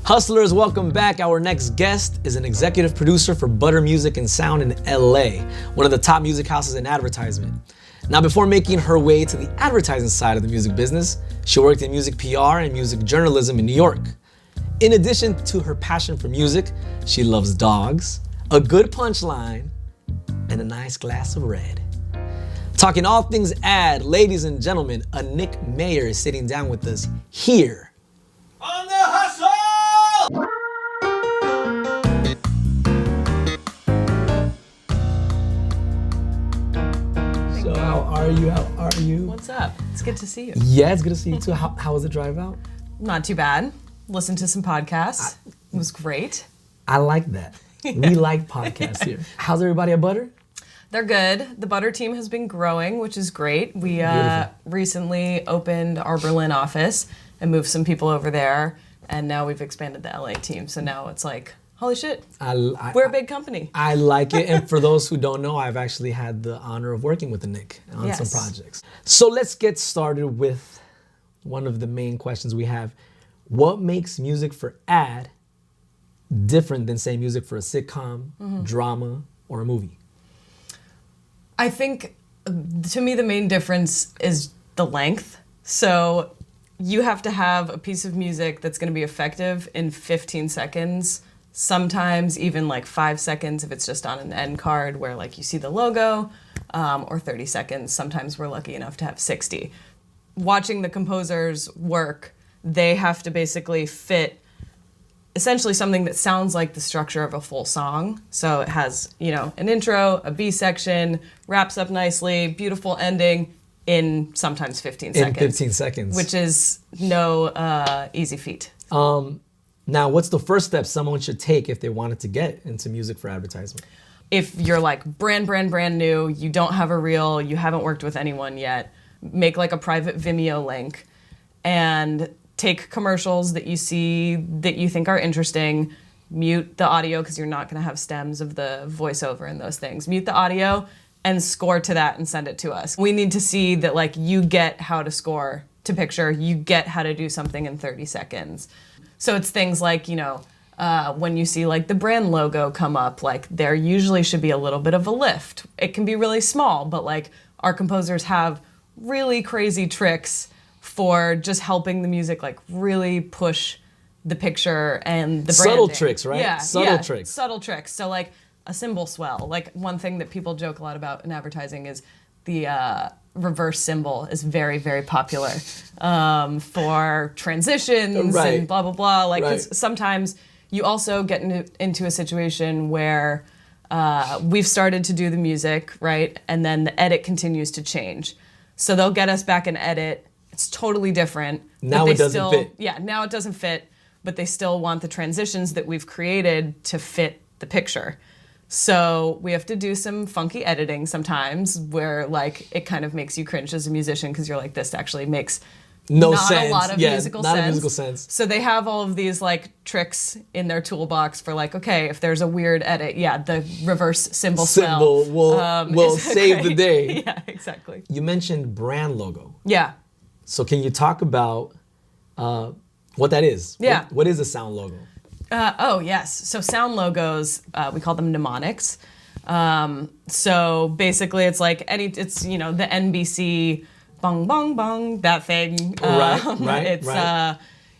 Hustlers, welcome back. Our next guest is an executive producer for Butter Music and Sound in LA, one of the top music houses in advertisement. Now, before making her way to the advertising side of the music business, she worked in music PR and music journalism in New York. In addition to her passion for music, she loves dogs, a good punchline, and a nice glass of red. Talking all things ad, ladies and gentlemen, Annick Mayer is sitting down with us here On the Hustle! So how are you? How are you? What's up? It's good to see you. Yeah, it's good to see you too. How was the drive out? Not too bad. Listened to some podcasts. It was great. I like that. We like podcasts here. How's everybody at Butter? They're good. The Butter team has been growing, which is great. We recently opened our Berlin office and moved some people over there, and now we've expanded the LA team. So now it's like, holy shit, we're a big company. I like it, and for those who don't know, I've actually had the honor of working with Annick on some projects. So let's get started with one of the main questions we have. What makes music for ad different than, say, music for a sitcom, drama, or a movie? I think, to me, the main difference is the length. So you have to have a piece of music that's going to be effective in 15 seconds, sometimes even like 5 seconds if it's just on an end card where like you see the logo, or 30 seconds. Sometimes we're lucky enough to have 60. Watching the composers work, they have to basically fit essentially something that sounds like the structure of a full song. So it has, an intro, a B section, wraps up nicely, beautiful ending in sometimes 15 seconds. In 15 seconds. Which is no easy feat. Now, what's the first step someone should take if they wanted to get into music for advertisement? If you're like brand new, you don't have a reel, you haven't worked with anyone yet, make like a private Vimeo link and take commercials that you see that you think are interesting, mute the audio because you're not going to have stems of the voiceover and those things. Mute the audio and score to that and send it to us. We need to see that like you get how to score to picture, you get how to do something in 30 seconds. So it's things like, when you see like the brand logo come up, like there usually should be a little bit of a lift. It can be really small, but like our composers have really crazy tricks for just helping the music like really push the picture and the branding. Subtle tricks, right? Yeah, subtle tricks. Subtle tricks. So like a cymbal swell. Like one thing that people joke a lot about in advertising is the reverse cymbal is very, very popular for transitions and blah, blah, blah. Like 'cause sometimes you also get into a situation where we've started to do the music, right? And then the edit continues to change. So they'll get us back an edit. It's totally different. Now it doesn't fit. Yeah, now it doesn't fit, but they still want the transitions that we've created to fit the picture. So we have to do some funky editing sometimes where like it kind of makes you cringe as a musician because you're like, this actually makes not a lot of musical sense. So they have all of these like tricks in their toolbox for like, okay, if there's a weird edit, the reverse cymbal swell will save the day. Yeah, exactly. You mentioned brand logo. Yeah. So can you talk about what that is? Yeah. What is a sound logo? Yes. So sound logos, we call them mnemonics. So basically it's like the NBC bong bong bong, that thing. It's the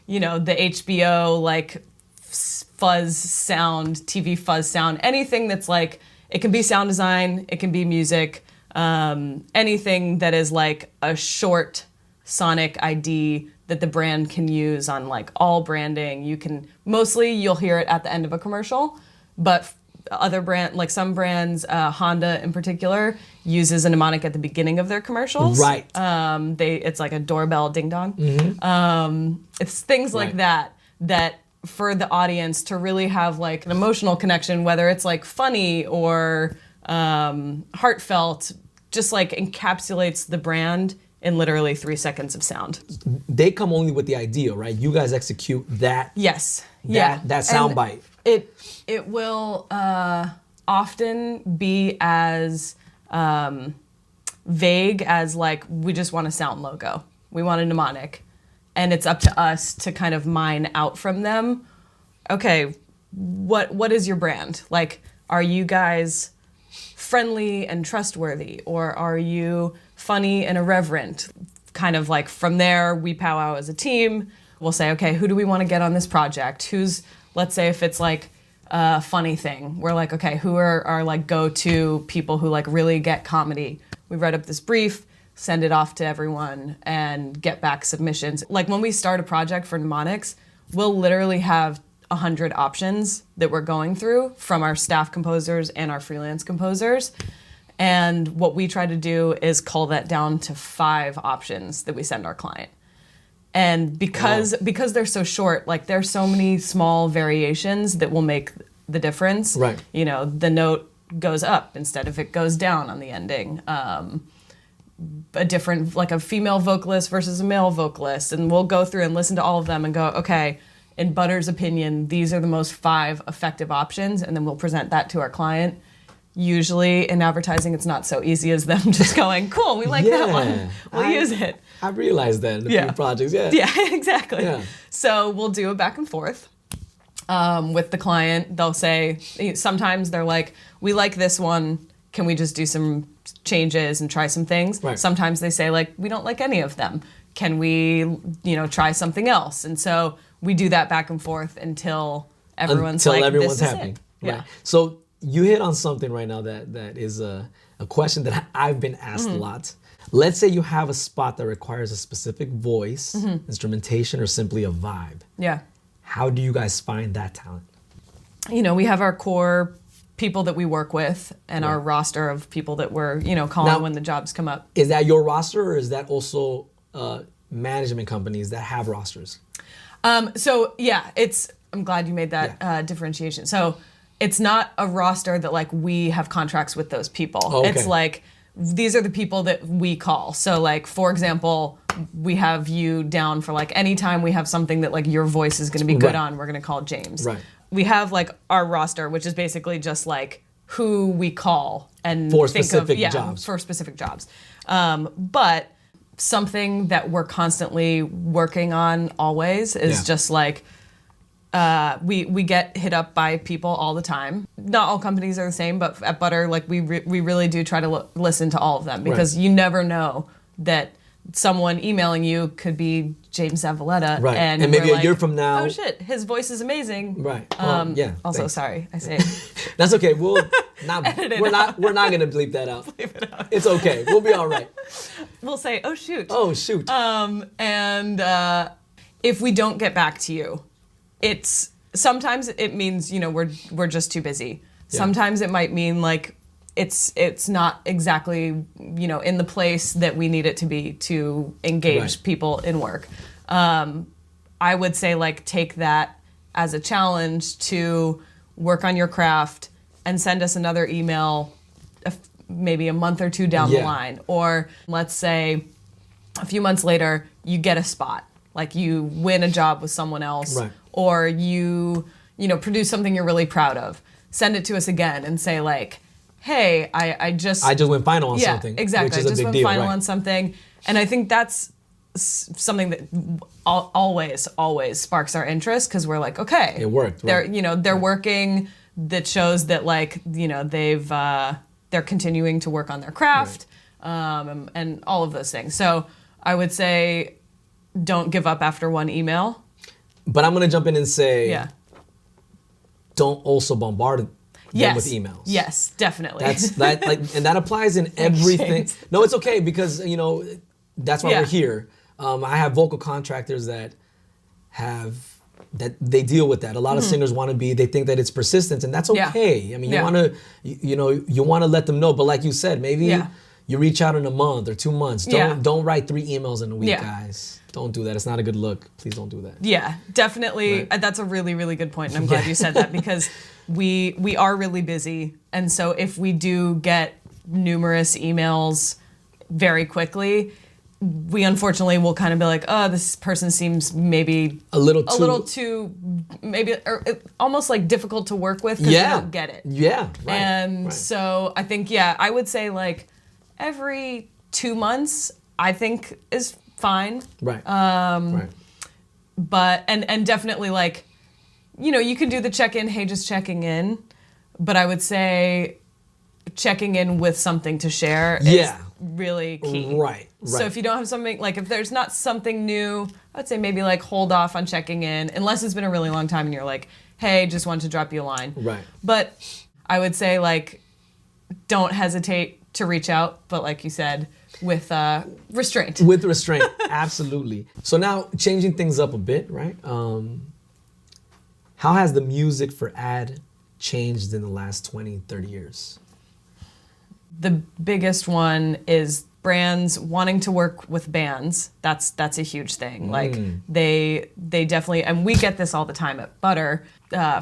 HBO like fuzz sound, TV fuzz sound, anything that's like, it can be sound design, it can be music, anything that is like a short sonic ID that the brand can use on like all branding. You'll hear it at the end of a commercial, but other like some brands, Honda in particular, uses a mnemonic at the beginning of their commercials. Right. It's like a doorbell ding dong. It's things like that for the audience to really have like an emotional connection, whether it's like funny or heartfelt, just like encapsulates the brand in literally 3 seconds of sound. They come only with the idea, right? You guys execute that. Yes. That sound bite. It will often be as vague as like, we just want a sound logo. We want a mnemonic. And it's up to us to kind of mine out from them okay, what is your brand? Like, are you guys friendly and trustworthy, or are you funny and irreverent? Kind of like from there, we powwow as a team. We'll say, okay, who do we want to get on this project? Let's say if it's like a funny thing, we're like, okay, who are our like go-to people who like really get comedy? We write up this brief, send it off to everyone, and get back submissions. Like when we start a project for Mnemonics, we'll literally have 100 options that we're going through from our staff composers and our freelance composers. And what we try to do is cull that down to 5 options that we send our client. And because they're so short, like there's so many small variations that will make the difference. Right. You know, the note goes up instead of it goes down on the ending. A different, like a female vocalist versus a male vocalist. And we'll go through and listen to all of them and go, okay, in Butter's opinion, these are the most 5 effective options. And then we'll present that to our client. Usually in advertising, it's not so easy as them just going, cool, we like that one. We'll use it. I realized that in a few projects, Yeah, exactly. Yeah. So we'll do a back and forth with the client. They'll say, sometimes they're like, we like this one. Can we just do some changes and try some things? Right. Sometimes they say, like, we don't like any of them. Can we, try something else? And so we do that back and forth until everyone's this happy. Is it. Right. So you hit on something right now that is a question that I've been asked a lot. Let's say you have a spot that requires a specific voice, instrumentation, or simply a vibe. Yeah. How do you guys find that talent? We have our core people that we work with and our roster of people that we're, calling Now, when the jobs come up. Is that your roster, or is that also management companies that have rosters? I'm glad you made that differentiation. So it's not a roster that like we have contracts with those people. Oh, okay. It's like, these are the people that we call. So like, for example, we have you down for like, anytime we have something that like your voice is going to be good on, we're going to call James. Right. We have like our roster, which is basically just like who we call and for think specific of, jobs. For specific jobs. But something that we're constantly working on always is just like, we get hit up by people all the time. Not all companies are the same, but at Butter, like we really do try to listen to all of them, because you never know that someone emailing you could be James Zavaleta, right. and maybe we're a year from now, oh shit, his voice is amazing. Right. Also, thanks. sorry, I say That's okay. We're not gonna bleep that out. Bleep it out. It's okay. We'll be all right. We'll say, oh shoot. Oh shoot. And if we don't get back to you, sometimes it means we're just too busy. Yeah. Sometimes it might mean like it's not exactly in the place that we need it to be to engage people in work. I would say like take that as a challenge to work on your craft and send us another email maybe a month or 2 down the line. Or let's say a few months later you get a spot, like you win a job with someone else. Right. Or you produce something you're really proud of. Send it to us again and say like, hey, I just went final on something. Exactly. Which is I just a big went deal, final right. on something. And I think that's something that always sparks our interest, because we're like, okay, it worked. Right. They're working. That shows that like they're continuing to work on their craft, and all of those things. So I would say, don't give up after one email. But I'm gonna jump in and say, don't also bombard them with emails. Yes, definitely. And that applies in everything. James. No, it's okay, because that's why we're here. I have vocal contractors that they deal with that. A lot of singers they think that it's persistence, and that's okay. Yeah. I mean, you want to let them know, but like you said, maybe you reach out in a month or 2 months. Don't write 3 emails in a week, guys. Don't do that. It's not a good look. Please don't do that. Yeah, definitely. Right. That's a really, really good point. And I'm glad you said that, because we are really busy. And so if we do get numerous emails very quickly, we unfortunately will kind of be like, oh, this person seems maybe a little too maybe, or almost like difficult to work with, because they don't get it. Yeah. Right. And so I think, I would say like every 2 months, I think is fine. Right. But and definitely like you can do the check-in, hey, just checking in, but I would say checking in with something to share is really key. Right. So if you don't have something, like if there's not something new, I'd say maybe like hold off on checking in unless it's been a really long time and you're like, hey, just wanted to drop you a line. Right. But I would say like, don't hesitate to reach out, but like you said, with restraint. With restraint, absolutely. So now changing things up a bit, right? How has the music for ad changed in the last 20, 30 years? The biggest one is brands wanting to work with bands. That's a huge thing. Like they definitely, and we get this all the time at Butter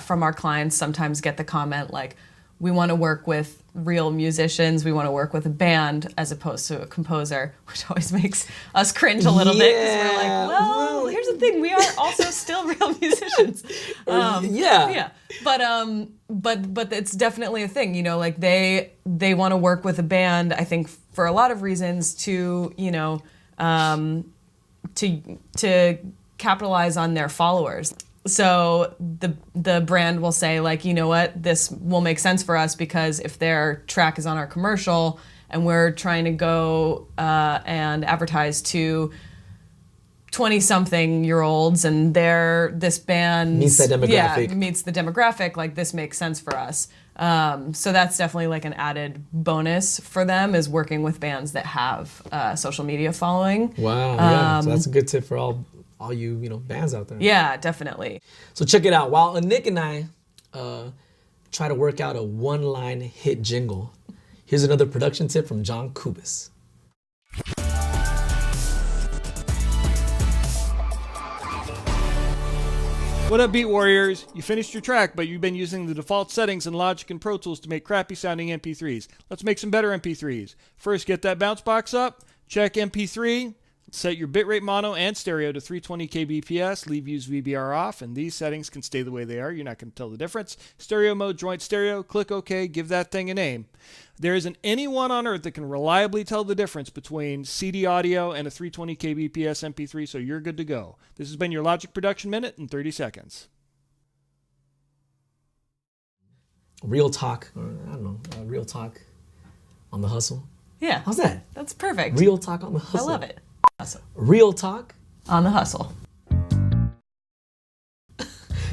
from our clients. Sometimes get the comment like, we want to work with real musicians. We want to work with a band as opposed to a composer, which always makes us cringe a little bit because we're like, well, here's the thing: we are also still real musicians. Yeah. But it's definitely a thing. Like they want to work with a band. I think for a lot of reasons to to capitalize on their followers. So the brand will say like, you know what, this will make sense for us because if their track is on our commercial and we're trying to go and advertise to 20-something-year-olds and this band meets that demographic. meets the demographic, like this makes sense for us. So that's definitely like an added bonus for them is working with bands that have social media following. Wow, yeah. So that's a good tip for all you bands out there. Yeah, definitely. So check it out. While Annick and I try to work out a one-line hit jingle, here's another production tip from John Kubis. What up, Beat Warriors? You finished your track, but you've been using the default settings in Logic and Pro Tools to make crappy sounding MP3s. Let's make some better MP3s. First, get that bounce box up, check MP3, set your bitrate mono and stereo to 320 kbps, leave use VBR off, and these settings can stay the way they are. You're not going to tell the difference. Stereo mode, joint stereo, click OK, give that thing a name. There isn't anyone on earth that can reliably tell the difference between CD audio and a 320 kbps MP3, so you're good to go. This has been your Logic Production Minute in 30 seconds. Real talk, or I don't know, real talk on the hustle. Yeah. How's that? That's perfect. Real talk on the hustle. I love it. Hustle. Real talk on the hustle.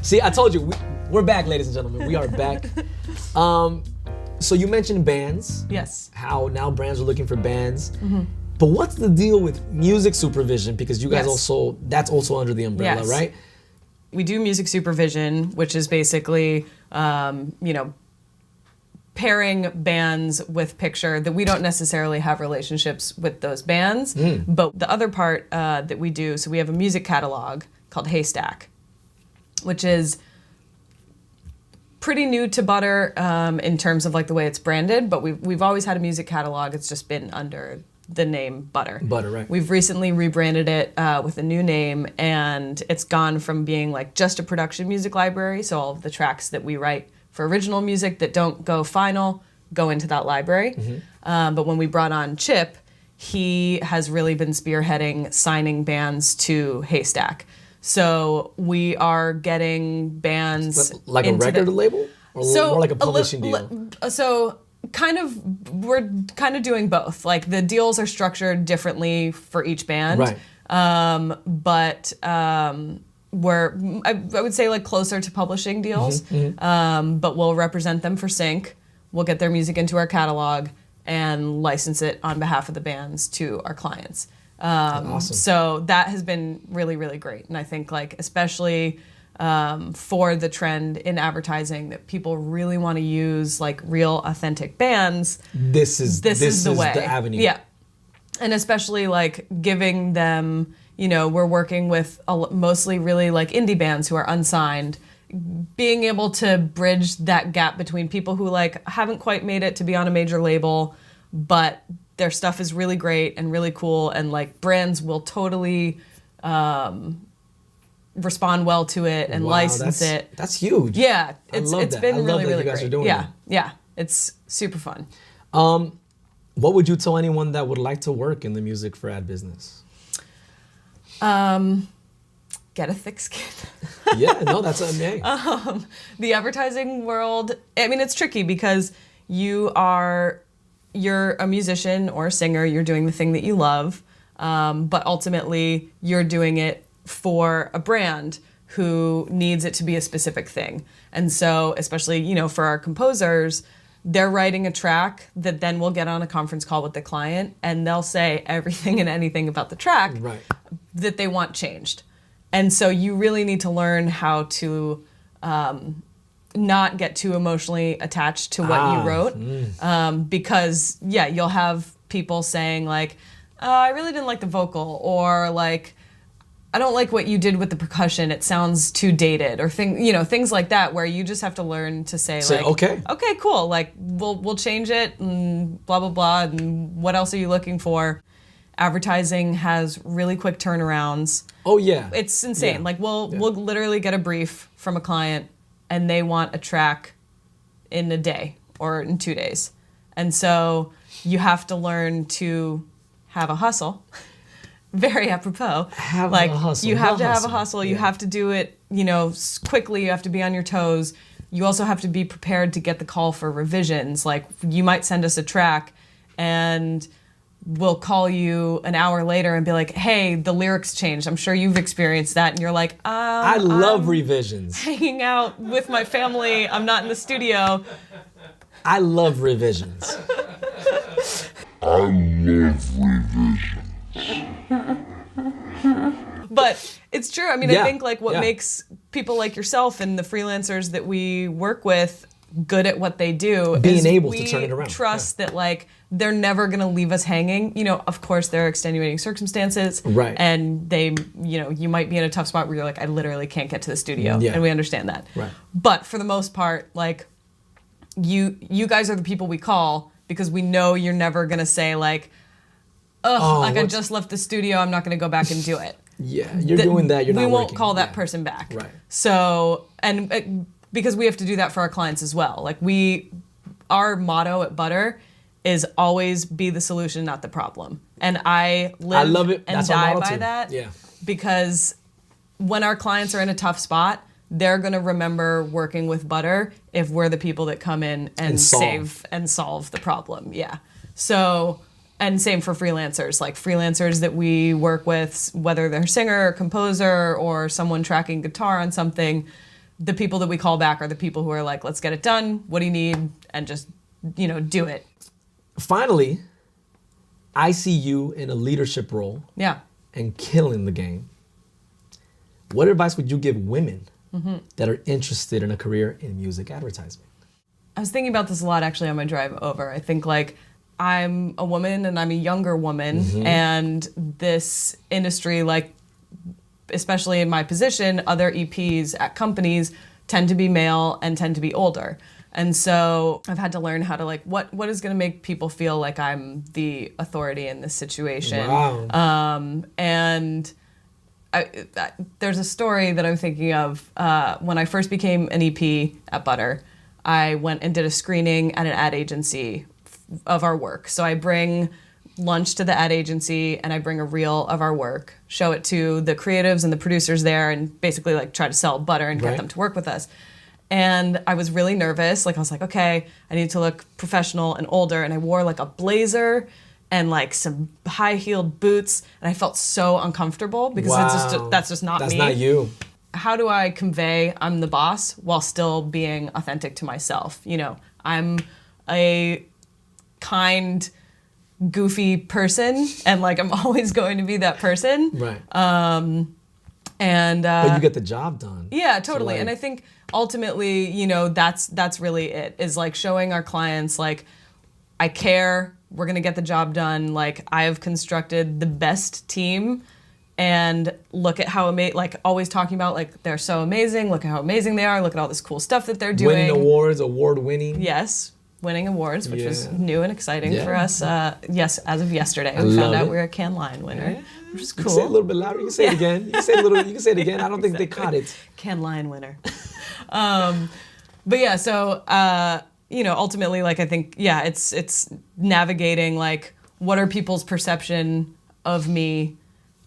See, I told you, we're back, ladies and gentlemen. We are back. So you mentioned bands. Yes. How now brands are looking for bands. Mm-hmm. But what's the deal with music supervision? Because you guys that's also under the umbrella, right? We do music supervision, which is basically, pairing bands with picture that we don't necessarily have relationships with those bands. But the other part that we do, so we have a music catalog called Haystack, which is pretty new to Butter in terms of like the way it's branded, but we've always had a music catalog. It's just been under the name Butter. Butter, right. We've recently rebranded it with a new name, and it's gone from being like just a production music library, so all of the tracks that we write for original music that don't go final go into that library. Mm-hmm. But when we brought on Chip, he has really been spearheading signing bands to Haystack. We are getting bands like a record label, or more like a publishing deal. We're kind of doing both. Like the deals are structured differently for each band, right? We're I would say like closer to publishing deals, but we'll represent them for sync. We'll get their music into our catalog and license it on behalf of the bands to our clients. Awesome. So that has been really, really great. And I think like especially for the trend in advertising that people really want to use like real authentic bands. This is the way. The avenue. Yeah. And especially like giving them, we're working with mostly really like indie bands who are unsigned, being able to bridge that gap between people who like haven't quite made it to be on a major label, but their stuff is really great and really cool, and like brands will totally respond well to it and license it. That's huge. Yeah, it's been really, really great. Yeah, yeah, it's super fun. What would you tell anyone that would like to work in the music for ad business? Get a thick skin. Yeah, no, that's amazing. The advertising world, I mean, it's tricky because you're a musician or a singer, you're doing the thing that you love, but ultimately you're doing it for a brand who needs it to be a specific thing. And so, especially, for our composers, they're writing a track that then we'll get on a conference call with the client and they'll say everything and anything about the track that they want changed. And so you really need to learn how to not get too emotionally attached to what you wrote. Because, you'll have people saying like, I really didn't like the vocal, or like, I don't like what you did with the percussion. It sounds too dated, or things like that, where you just have to learn to say like, okay, cool. Like we'll change it and blah, blah, blah. And what else are you looking for? Advertising has really quick turnarounds. Oh yeah. It's insane. Yeah. Like we'll literally get a brief from a client and they want a track in a day or in 2 days. And so you have to learn to have a hustle. Very apropos. Have a hustle. You have to have a hustle. You have to do it, quickly. You have to be on your toes. You also have to be prepared to get the call for revisions. Like you might send us a track and we'll call you an hour later and be like, hey, the lyrics changed. I'm sure you've experienced that. And you're like, I love revisions. Hanging out with my family. I'm not in the studio. I love revisions. But it's true. I mean, I think like what makes people like yourself and the freelancers that we work with good at what they do being able to turn it around. Trust that like they're never going to leave us hanging. Of course there are extenuating circumstances, right? And they, you might be in a tough spot where you're like, I literally can't get to the studio, yeah. And we understand that. Right. But for the most part, like you guys are the people we call because we know you're never going to say like, I just left the studio, I'm not going to go back and do it. Yeah, you're doing that. You're not working. We won't call that person back. Right. So, and because we have to do that for our clients as well. Like our motto at Butter is always be the solution, not the problem. And I love it. And die by that. Yeah. Because when our clients are in a tough spot, they're going to remember working with Butter if we're the people that come in and save and solve the problem. Yeah. So, and same for freelancers, like freelancers that we work with, whether they're a singer or composer or someone tracking guitar on something, the people that we call back are the people who are like, let's get it done. What do you need? And just, do it. Finally, I see you in a leadership role. Yeah. And killing the game. What advice would you give women that are interested in a career in music advertising? I was thinking about this a lot actually on my drive over. I think like I'm a woman and I'm a younger woman, and this industry, like especially in my position, other EPs at companies tend to be male and tend to be older. And so I've had to learn how to like, what is going to make people feel like I'm the authority in this situation. Wow. And there's a story that I'm thinking of. When I first became an EP at Butter, I went and did a screening at an ad agency of our work. So I bring lunch to the ad agency and I bring a reel of our work, show it to the creatives and the producers there, and basically like try to sell Butter and get them to work with us. And I was really nervous. Like I was like, okay, I need to look professional and older. And I wore like a blazer and like some high-heeled boots. And I felt so uncomfortable because that's just not me. That's not you. How do I convey I'm the boss while still being authentic to myself? I'm a kind, goofy person, and like I'm always going to be that person. Right. But you get the job done. Yeah, totally. So and I think ultimately, that's really it, is like showing our clients like I care, we're gonna get the job done. Like I have constructed the best team, and look at how like always talking about like they're so amazing. Look at how amazing they are. Look at all this cool stuff that they're doing. Winning awards, award winning. Yes. Winning awards, which was new and exciting for us. Yes, as of yesterday, we found out we were a Cannes Lion winner, which is cool. You can say it a little bit louder. You can say it again. You can say it a little. You can say it again. I don't think they caught it. Cannes Lion winner. But yeah, so ultimately, like I think, it's navigating like what are people's perception of me,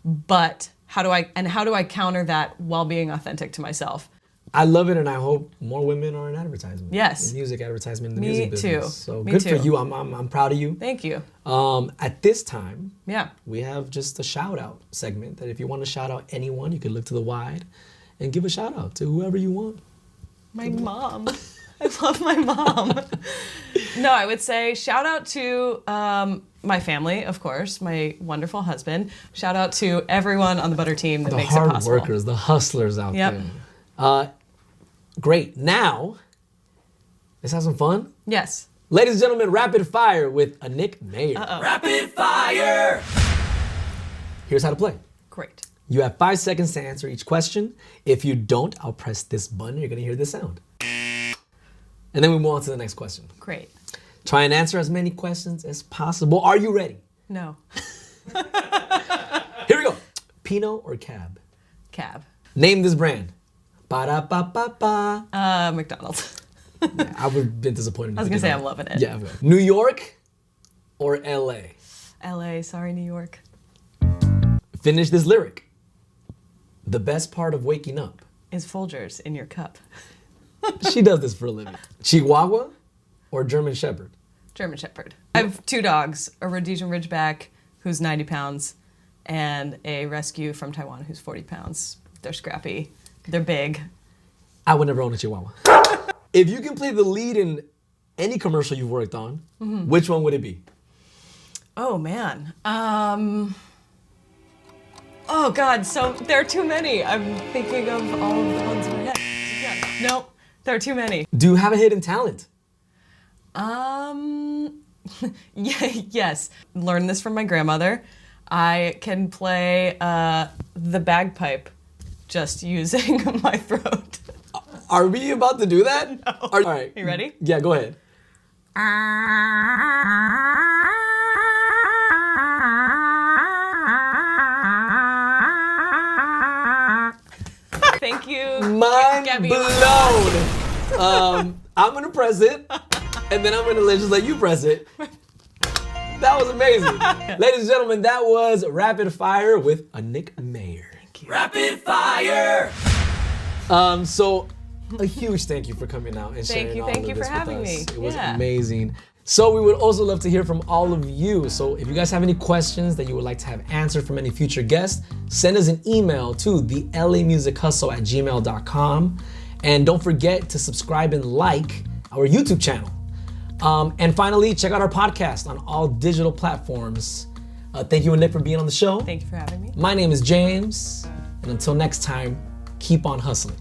but how do I counter that while being authentic to myself? I love it, and I hope more women are in advertisement. Yes. In music advertisement, in the Me music business. too. So Me good too. for you. I'm proud of you. Thank you. At this time, Yeah. we have just a shout out segment that if you want to shout out anyone, you could look to the wide and give a shout out to whoever you want. My mom. I love my mom. No, I would say shout out to my family, of course, my wonderful husband. Shout out to everyone on the Butter team that The makes it hard possible. workers, the hustlers out Yep. there. Great. Now, let's have some fun. Yes. Ladies and gentlemen, rapid fire with Annick Mayer. Rapid fire! Here's how to play. Great. You have 5 seconds to answer each question. If you don't, I'll press this button. You're going to hear this sound. And then we move on to the next question. Great. Try and answer as many questions as possible. Are you ready? No. Here we go. Pinot or Cab? Cab. Name this brand. Ba-da-ba-ba-ba. McDonald's. I would have been disappointed. I was if gonna you say did I'm not. loving it. Yeah. Okay. New York or LA? LA, sorry, New York. Finish this lyric. The best part of waking up. Is Folgers in your cup? She does this for a living. Chihuahua or German Shepherd? German Shepherd. I have 2 dogs, a Rhodesian Ridgeback who's 90 pounds and a rescue from Taiwan who's 40 pounds. They're scrappy. They're big. I would never own a Chihuahua. If you can play the lead in any commercial you've worked on, which one would it be? Oh man. Oh God, so there are too many. I'm thinking of all of the ones in my head. Yeah. Nope, there are too many. Do you have a hidden talent? Yeah, yes. Learned this from my grandmother. I can play the bagpipe just using my throat. Are we about to do that? No. All right. You ready? Yeah, go ahead. Thank you. Mind Gabby. blown. I'm gonna press it, and then I'm gonna just let you press it. That was amazing. Ladies and gentlemen, that was Rapid Fire with Annick Mayer. Rapid fire! So a huge thank you for coming out and sharing all Thank of you this for with having us. me. It was Yeah. amazing. So we would also love to hear from all of you. So if you guys have any questions that you would like to have answered from any future guests, send us an email to thelamusichustle@gmail.com. And don't forget to subscribe and like our YouTube channel. And finally, check out our podcast on all digital platforms. Thank you, Annick, for being on the show. Thank you for having me. My name is James, and until next time, keep on hustling.